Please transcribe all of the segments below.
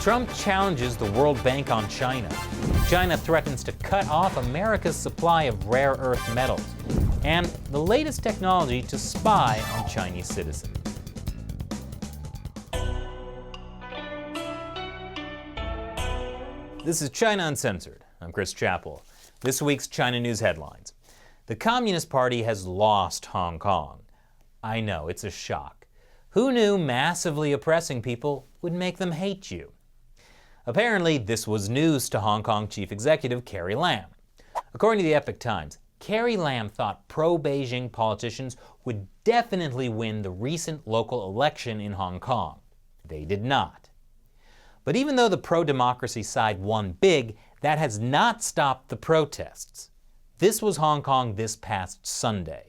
Trump challenges the World Bank on China. China threatens to cut off America's supply of rare earth metals. And the latest technology to spy on Chinese citizens. This is China Uncensored. I'm Chris Chappell. This week's China News headlines. The Communist Party has lost Hong Kong. I know, it's a shock. Who knew massively oppressing people would make them hate you? Apparently, this was news to Hong Kong Chief Executive Carrie Lam. According to the Epoch Times, Carrie Lam thought pro-Beijing politicians would definitely win the recent local election in Hong Kong. They did not. But even though the pro-democracy side won big, that has not stopped the protests. This was Hong Kong this past Sunday.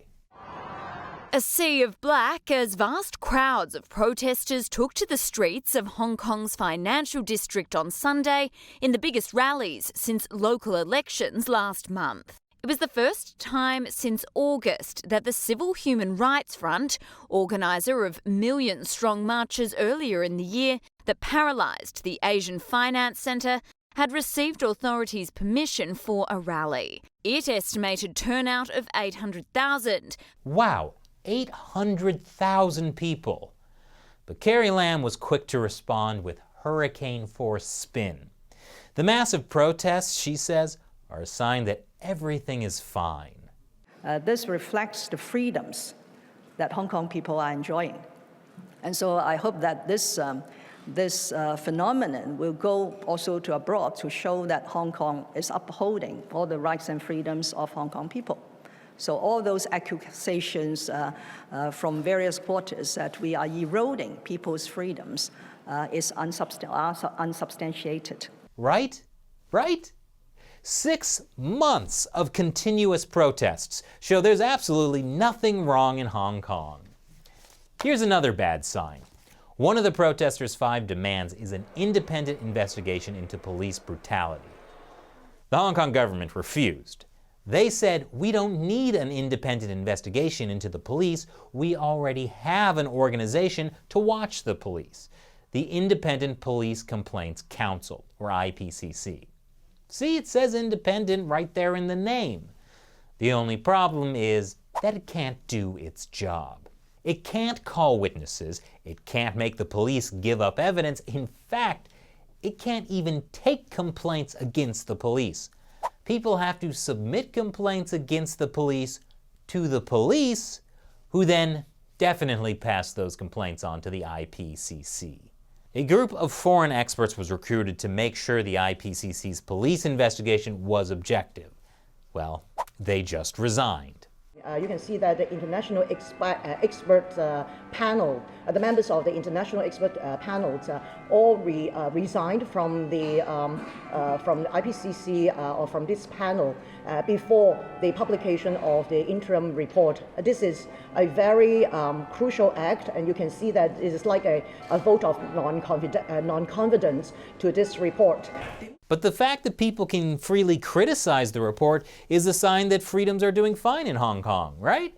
A sea of black as vast crowds of protesters took to the streets of Hong Kong's financial district on Sunday in the biggest rallies since local elections last month. It was the first time since August that the Civil Human Rights Front, organiser of million-strong marches earlier in the year that paralysed the Asian Finance Centre, had received authorities' permission for a rally. It estimated turnout of 800,000. Wow, 800,000 people. But Carrie Lam was quick to respond with hurricane-force spin. The massive protests, she says, are a sign that everything is fine. This reflects the freedoms that Hong Kong people are enjoying. And so I hope that this phenomenon will go also to abroad to show that Hong Kong is upholding all the rights and freedoms of Hong Kong people. So all those accusations from various quarters that we are eroding people's freedoms is unsubstantiated. Right? Right? 6 months of continuous protests show there's absolutely nothing wrong in Hong Kong. Here's another bad sign. One of the protesters' 5 demands is an independent investigation into police brutality. The Hong Kong government refused. They said, we don't need an independent investigation into the police. We already have an organization to watch the police, the Independent Police Complaints Council, or IPCC. See, it says independent right there in the name. The only problem is that it can't do its job. It can't call witnesses. It can't make the police give up evidence. In fact, it can't even take complaints against the police. People have to submit complaints against the police, who then definitely pass those complaints on to the IPCC. A group of foreign experts was recruited to make sure the IPCC's police investigation was objective. Well, they just resigned. You can see that the international expert panel, the members of the international expert panels all resigned from the IPCC or from this panel before the publication of the interim report. This is a very crucial act, and you can see that it is like a vote of non-confidence to this report. But the fact that people can freely criticize the report is a sign that freedoms are doing fine in Hong Kong, right?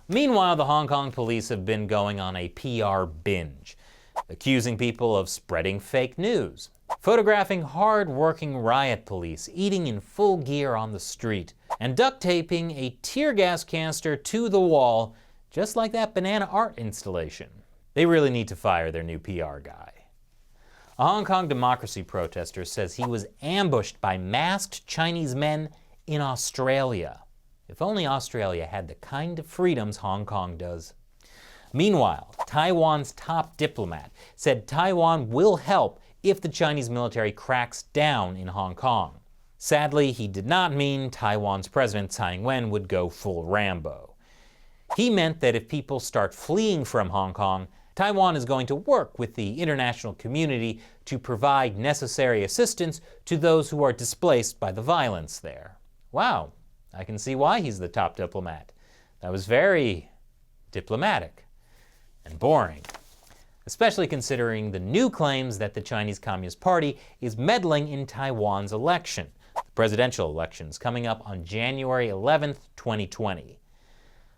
Meanwhile, the Hong Kong police have been going on a PR binge, accusing people of spreading fake news, photographing hard-working riot police eating in full gear on the street, and duct taping a tear gas canister to the wall, just like that banana art installation. They really need to fire their new PR guy. A Hong Kong democracy protester says he was ambushed by masked Chinese men in Australia. If only Australia had the kind of freedoms Hong Kong does. Meanwhile, Taiwan's top diplomat said Taiwan will help if the Chinese military cracks down in Hong Kong. Sadly, he did not mean Taiwan's President Tsai Ing-wen would go full Rambo. He meant that if people start fleeing from Hong Kong, Taiwan is going to work with the international community to provide necessary assistance to those who are displaced by the violence there. Wow, I can see why he's the top diplomat. That was very diplomatic and boring, especially considering the new claims that the Chinese Communist Party is meddling in Taiwan's election, the presidential elections coming up on January 11th, 2020.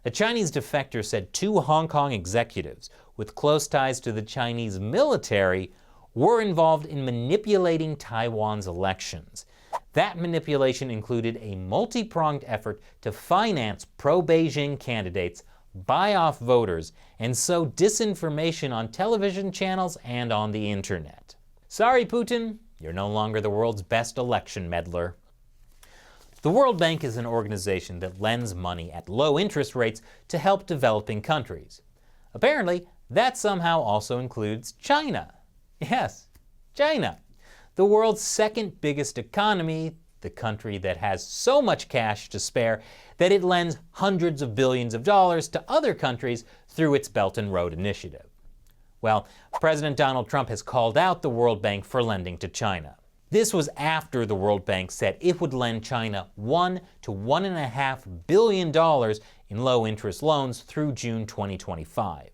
A Chinese defector said 2 Hong Kong executives with close ties to the Chinese military were involved in manipulating Taiwan's elections. That manipulation included a multi-pronged effort to finance pro-Beijing candidates, buy off voters, and sow disinformation on television channels and on the internet. Sorry, Putin, you're no longer the world's best election meddler. The World Bank is an organization that lends money at low interest rates to help developing countries. Apparently, that somehow also includes China. Yes, China, the world's second biggest economy, the country that has so much cash to spare that it lends hundreds of billions of dollars to other countries through its Belt and Road Initiative. Well, President Donald Trump has called out the World Bank for lending to China. This was after the World Bank said it would lend China $1 to $1.5 billion in low-interest loans through June 2025.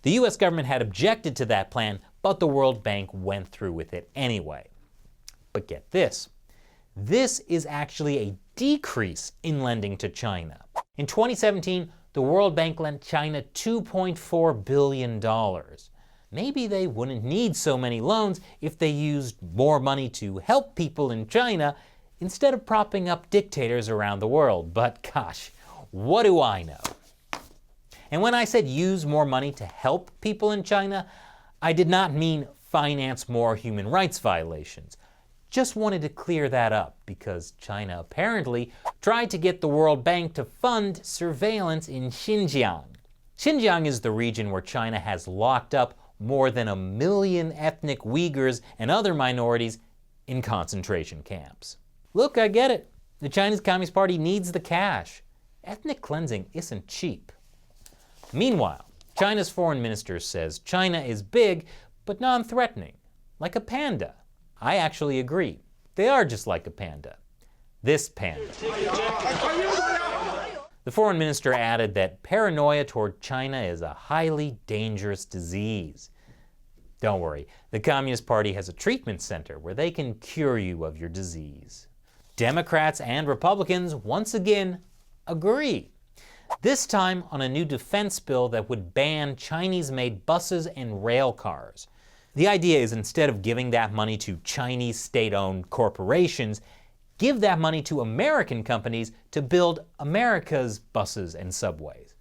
The U.S. government had objected to that plan, but the World Bank went through with it anyway. But get this. This is actually a decrease in lending to China. In 2017, the World Bank lent China $2.4 billion. Maybe they wouldn't need so many loans if they used more money to help people in China instead of propping up dictators around the world. But gosh, what do I know? And when I said use more money to help people in China, I did not mean finance more human rights violations. Just wanted to clear that up because China apparently tried to get the World Bank to fund surveillance in Xinjiang. Xinjiang is the region where China has locked up more than 1 million ethnic Uyghurs and other minorities in concentration camps. Look, I get it. The Chinese Communist Party needs the cash. Ethnic cleansing isn't cheap. Meanwhile, China's foreign minister says China is big but non-threatening, like a panda. I actually agree. They are just like a panda. This panda. The foreign minister added that paranoia toward China is a highly dangerous disease. Don't worry, the Communist Party has a treatment center where they can cure you of your disease. Democrats and Republicans once again agree. This time on a new defense bill that would ban Chinese-made buses and rail cars. The idea is instead of giving that money to Chinese state-owned corporations, give that money to American companies to build America's buses and subways.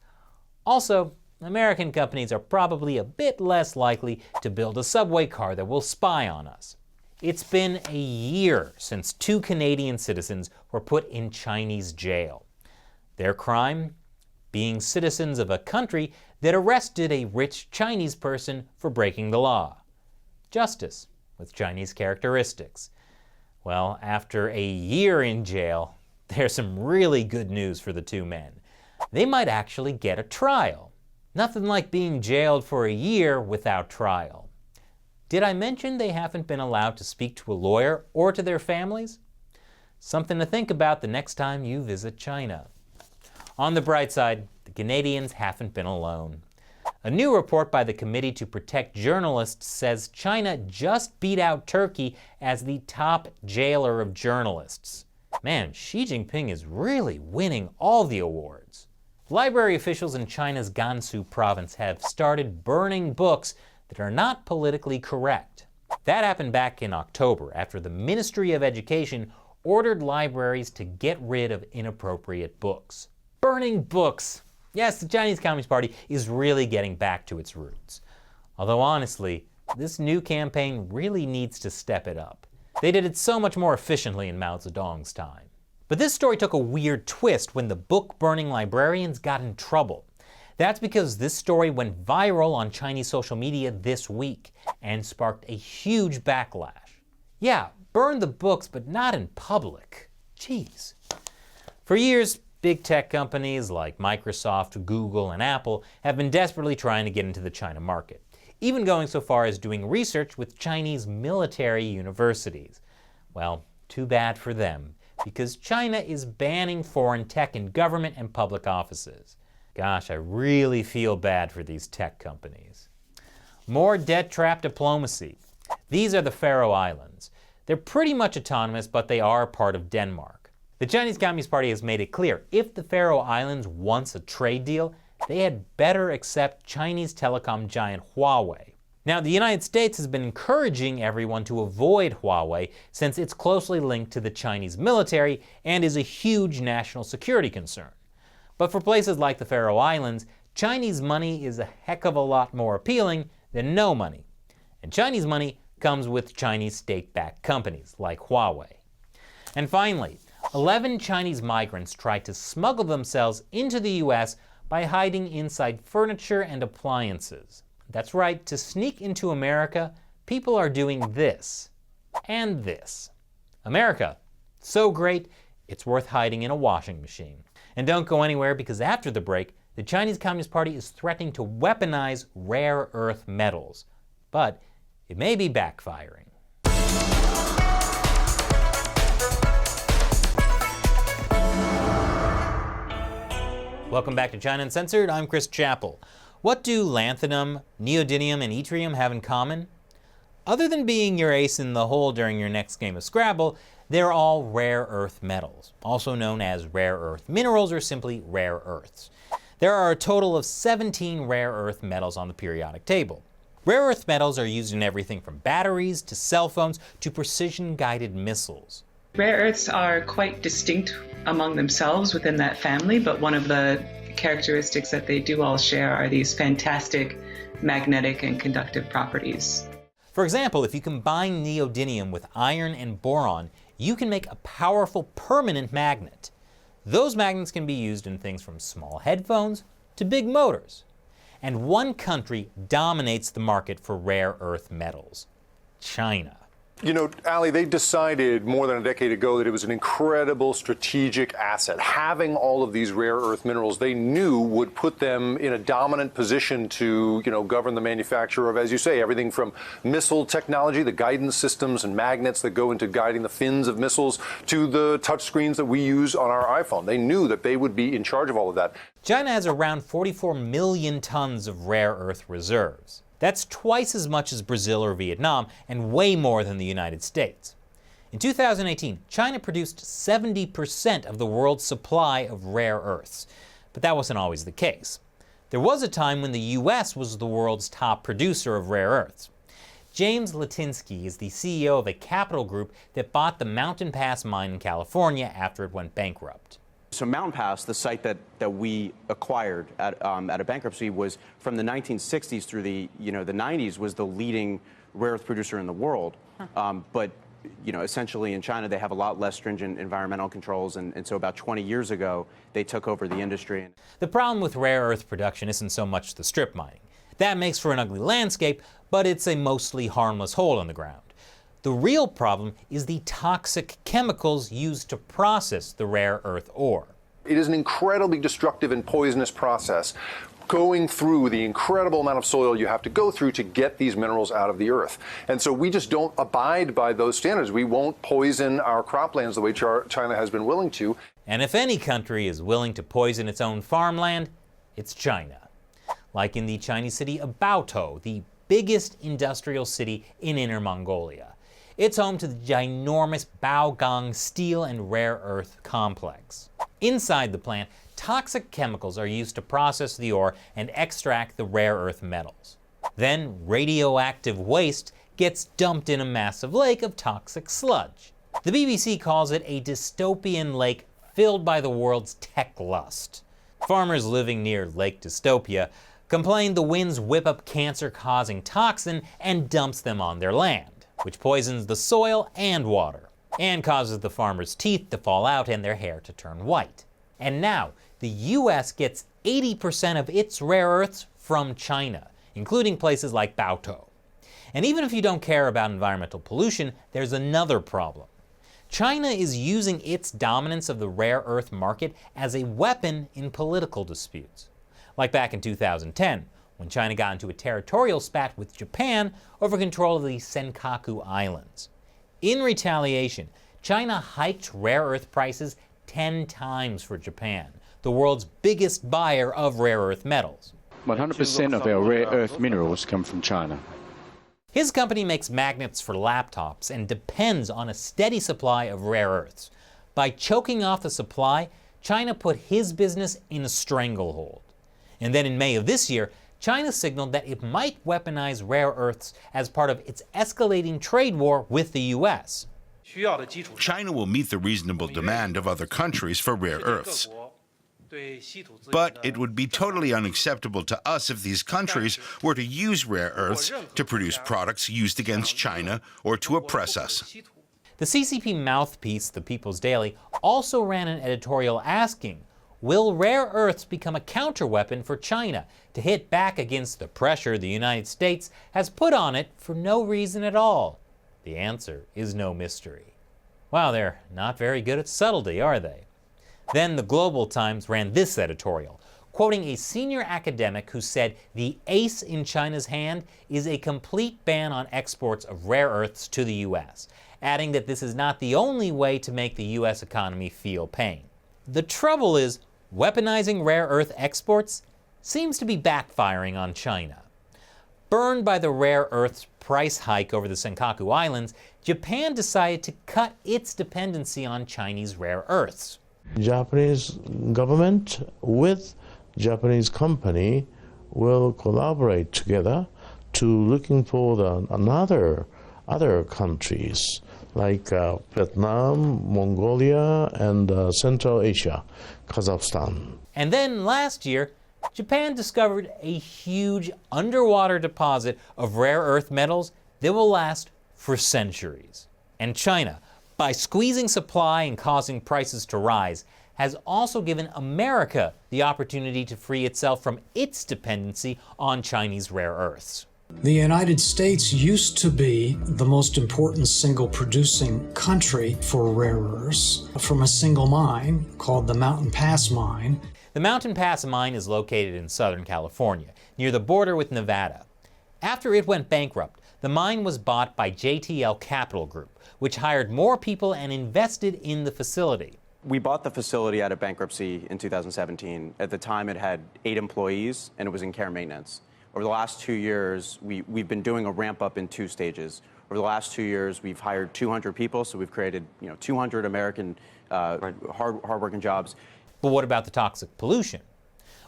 Also, American companies are probably a bit less likely to build a subway car that will spy on us. It's been a year since 2 Canadian citizens were put in Chinese jail. Their crime? Being citizens of a country that arrested a rich Chinese person for breaking the law. Justice, with Chinese characteristics. Well, after a year in jail, there's some really good news for the 2 men. They might actually get a trial. Nothing like being jailed for a year without trial. Did I mention they haven't been allowed to speak to a lawyer or to their families? Something to think about the next time you visit China. On the bright side, the Canadians haven't been alone. A new report by the Committee to Protect Journalists says China just beat out Turkey as the top jailer of journalists. Man, Xi Jinping is really winning all the awards. Library officials in China's Gansu province have started burning books that are not politically correct. That happened back in October after the Ministry of Education ordered libraries to get rid of inappropriate books. Burning books! Yes, the Chinese Communist Party is really getting back to its roots. Although honestly, this new campaign really needs to step it up. They did it so much more efficiently in Mao Zedong's time. But this story took a weird twist when the book-burning librarians got in trouble. That's because this story went viral on Chinese social media this week and sparked a huge backlash. Yeah, burn the books, but not in public. Jeez. For years, big tech companies like Microsoft, Google, and Apple have been desperately trying to get into the China market, even going so far as doing research with Chinese military universities. Well, too bad for them, because China is banning foreign tech in government and public offices. Gosh, I really feel bad for these tech companies. More debt trap diplomacy. These are the Faroe Islands. They're pretty much autonomous, but they are part of Denmark. The Chinese Communist Party has made it clear if the Faroe Islands wants a trade deal, they had better accept Chinese telecom giant Huawei. Now, the United States has been encouraging everyone to avoid Huawei since it's closely linked to the Chinese military and is a huge national security concern. But for places like the Faroe Islands, Chinese money is a heck of a lot more appealing than no money. And Chinese money comes with Chinese state-backed companies like Huawei. And finally, 11 Chinese migrants tried to smuggle themselves into the U.S. by hiding inside furniture and appliances. That's right, to sneak into America, people are doing this and this. America, so great, it's worth hiding in a washing machine. And don't go anywhere, because after the break, the Chinese Communist Party is threatening to weaponize rare earth metals. But it may be backfiring. Welcome back to China Uncensored. I'm Chris Chappell. What do lanthanum, neodymium, and yttrium have in common? Other than being your ace in the hole during your next game of Scrabble, they're all rare earth metals, also known as rare earth minerals or simply rare earths. There are a total of 17 rare earth metals on the periodic table. Rare earth metals are used in everything from batteries to cell phones to precision-guided missiles. Rare earths are quite distinct among themselves within that family, but one of the characteristics that they do all share are these fantastic magnetic and conductive properties. For example, if you combine neodymium with iron and boron, you can make a powerful permanent magnet. Those magnets can be used in things from small headphones to big motors. And one country dominates the market for rare earth metals: China. You know, Ali, they decided more than a decade ago that it was an incredible strategic asset. Having all of these rare earth minerals they knew would put them in a dominant position to, govern the manufacture of, as you say, everything from missile technology, the guidance systems and magnets that go into guiding the fins of missiles, to the touch screens that we use on our iPhone. They knew that they would be in charge of all of that. China has around 44 million tons of rare earth reserves. That's twice as much as Brazil or Vietnam, and way more than the United States. In 2018, China produced 70% of the world's supply of rare earths. But that wasn't always the case. There was a time when the US was the world's top producer of rare earths. James Litinsky is the CEO of a capital group that bought the Mountain Pass mine in California after it went bankrupt. So Mountain Pass, the site that we acquired at a bankruptcy, was from the 1960s through the 90s, was the leading rare earth producer in the world. But essentially in China they have a lot less stringent environmental controls, and so about 20 years ago they took over the industry. The problem with rare earth production isn't so much the strip mining. That makes for an ugly landscape, but it's a mostly harmless hole in the ground. The real problem is the toxic chemicals used to process the rare earth ore. It is an incredibly destructive and poisonous process, going through the incredible amount of soil you have to go through to get these minerals out of the earth. And so we just don't abide by those standards. We won't poison our croplands the way China has been willing to. And if any country is willing to poison its own farmland, it's China. Like in the Chinese city of Baotou, the biggest industrial city in Inner Mongolia. It's home to the ginormous Baogang steel and rare earth complex. Inside the plant, toxic chemicals are used to process the ore and extract the rare earth metals. Then radioactive waste gets dumped in a massive lake of toxic sludge. The BBC calls it a dystopian lake filled by the world's tech lust. Farmers living near Lake Dystopia complain the winds whip up cancer-causing toxin and dumps them on their land, which poisons the soil and water, and causes the farmers' teeth to fall out and their hair to turn white. And now, the US gets 80% of its rare earths from China, including places like Baotou. And even if you don't care about environmental pollution, there's another problem. China is using its dominance of the rare earth market as a weapon in political disputes. Like back in 2010, when China got into a territorial spat with Japan over control of the Senkaku Islands. In retaliation, China hiked rare earth prices 10 times for Japan, the world's biggest buyer of rare earth metals. 100% of our rare earth minerals come from China. His company makes magnets for laptops and depends on a steady supply of rare earths. By choking off the supply, China put his business in a stranglehold. And then in May of this year, China signaled that it might weaponize rare earths as part of its escalating trade war with the U.S. China will meet the reasonable demand of other countries for rare earths. But it would be totally unacceptable to us if these countries were to use rare earths to produce products used against China or to oppress us. The CCP mouthpiece, the People's Daily, also ran an editorial asking, will rare earths become a counterweapon for China to hit back against the pressure the United States has put on it for no reason at all? The answer is no mystery. Wow, they're not very good at subtlety, are they? Then the Global Times ran this editorial, quoting a senior academic who said the ace in China's hand is a complete ban on exports of rare earths to the U.S., adding that this is not the only way to make the U.S. economy feel pain. The trouble is, weaponizing rare earth exports seems to be backfiring on China. Burned by the rare earth's price hike over the Senkaku Islands, Japan decided to cut its dependency on Chinese rare earths. Japanese government with Japanese company will collaborate together to looking for other countries like Vietnam, Mongolia, and Central Asia, Kazakhstan. And then last year, Japan discovered a huge underwater deposit of rare earth metals that will last for centuries. And China, by squeezing supply and causing prices to rise, has also given America the opportunity to free itself from its dependency on Chinese rare earths. The United States used to be the most important single producing country for rare earths from a single mine called the Mountain Pass Mine. The Mountain Pass Mine is located in Southern California, near the border with Nevada. After it went bankrupt, the mine was bought by JTL Capital Group, which hired more people and invested in the facility. We bought the facility out of bankruptcy in 2017. At the time, it had 8 employees, and it was in care and maintenance. Over the last 2 years, we've been doing a ramp up in 2 stages. Over the last 2 years, we've hired 200 people, so we've created 200 American hard-working jobs. But what about the toxic pollution?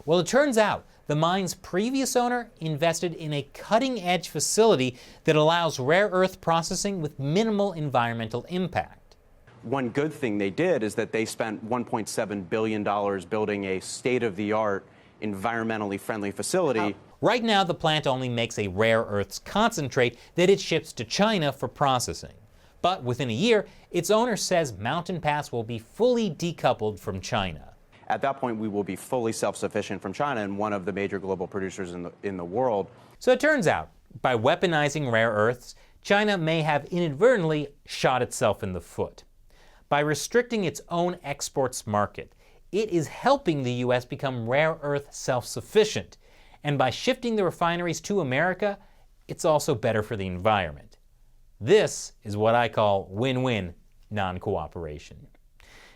Well, it turns out the mine's previous owner invested in a cutting-edge facility that allows rare earth processing with minimal environmental impact. One good thing they did is that they spent $1.7 billion building a state-of-the-art, environmentally friendly facility. Right now, the plant only makes a rare earths concentrate that it ships to China for processing. But within a year, its owner says Mountain Pass will be fully decoupled from China. At that point, we will be fully self-sufficient from China and one of the major global producers in the world. So it turns out, by weaponizing rare earths, China may have inadvertently shot itself in the foot. By restricting its own exports market, it is helping the U.S. become rare earth self-sufficient. And by shifting the refineries to America, it's also better for the environment. This is what I call win-win non-cooperation.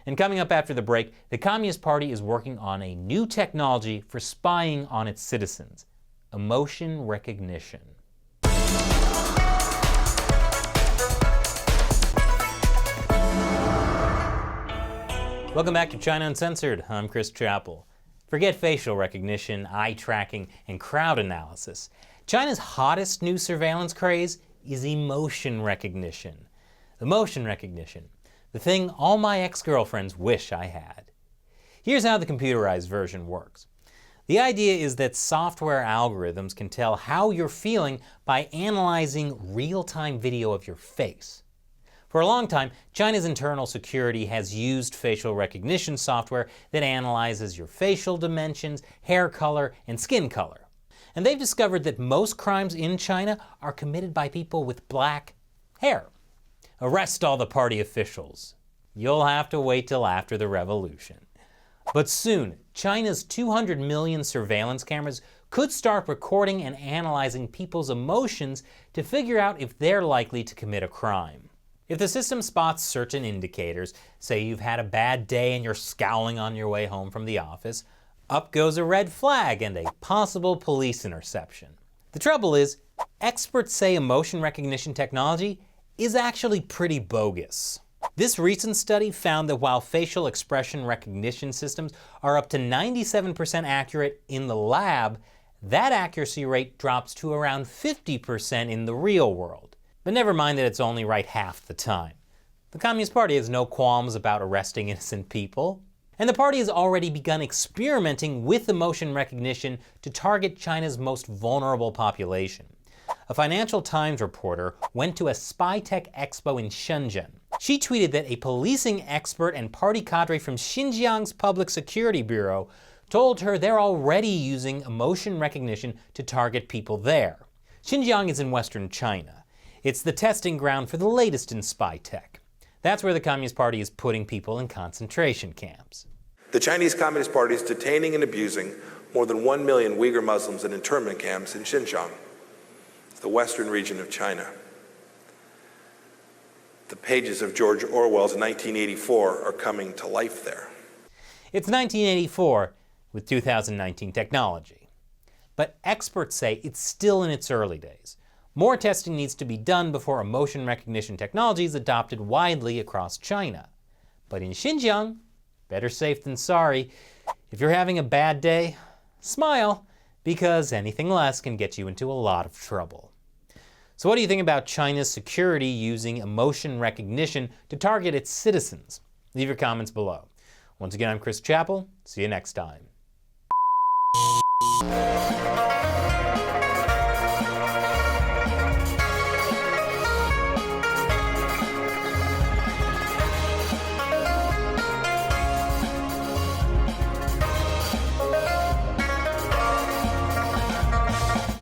And coming up after the break, the Communist Party is working on a new technology for spying on its citizens: emotion recognition. Welcome back to China Uncensored. I'm Chris Chappell. Forget facial recognition, eye tracking, and crowd analysis. China's hottest new surveillance craze is emotion recognition. Emotion recognition, the thing all my ex-girlfriends wish I had. Here's how the computerized version works. The idea is that software algorithms can tell how you're feeling by analyzing real-time video of your face. For a long time, China's internal security has used facial recognition software that analyzes your facial dimensions, hair color, and skin color. And they've discovered that most crimes in China are committed by people with black hair. Arrest all the party officials. You'll have to wait till after the revolution. But soon, China's 200 million surveillance cameras could start recording and analyzing people's emotions to figure out if they're likely to commit a crime. If the system spots certain indicators, say you've had a bad day and you're scowling on your way home from the office, up goes a red flag and a possible police interception. The trouble is, experts say emotion recognition technology is actually pretty bogus. This recent study found that while facial expression recognition systems are up to 97% accurate in the lab, that accuracy rate drops to around 50% in the real world. But never mind that it's only right half the time. The Communist Party has no qualms about arresting innocent people. And the party has already begun experimenting with emotion recognition to target China's most vulnerable population. A Financial Times reporter went to a spy tech expo in Shenzhen. She tweeted that a policing expert and party cadre from Xinjiang's Public Security Bureau told her they're already using emotion recognition to target people there. Xinjiang is in western China. It's the testing ground for the latest in spy tech. That's where the Communist Party is putting people in concentration camps. The Chinese Communist Party is detaining and abusing more than 1 million Uyghur Muslims in internment camps in Xinjiang, the western region of China. The pages of George Orwell's 1984 are coming to life there. It's 1984 with 2019 technology. But experts say it's still in its early days. More testing needs to be done before emotion recognition technology is adopted widely across China. But in Xinjiang, better safe than sorry. If you're having a bad day, smile, because anything less can get you into a lot of trouble. So what do you think about China's security using emotion recognition to target its citizens? Leave your comments below. Once again, I'm Chris Chappell. See you next time.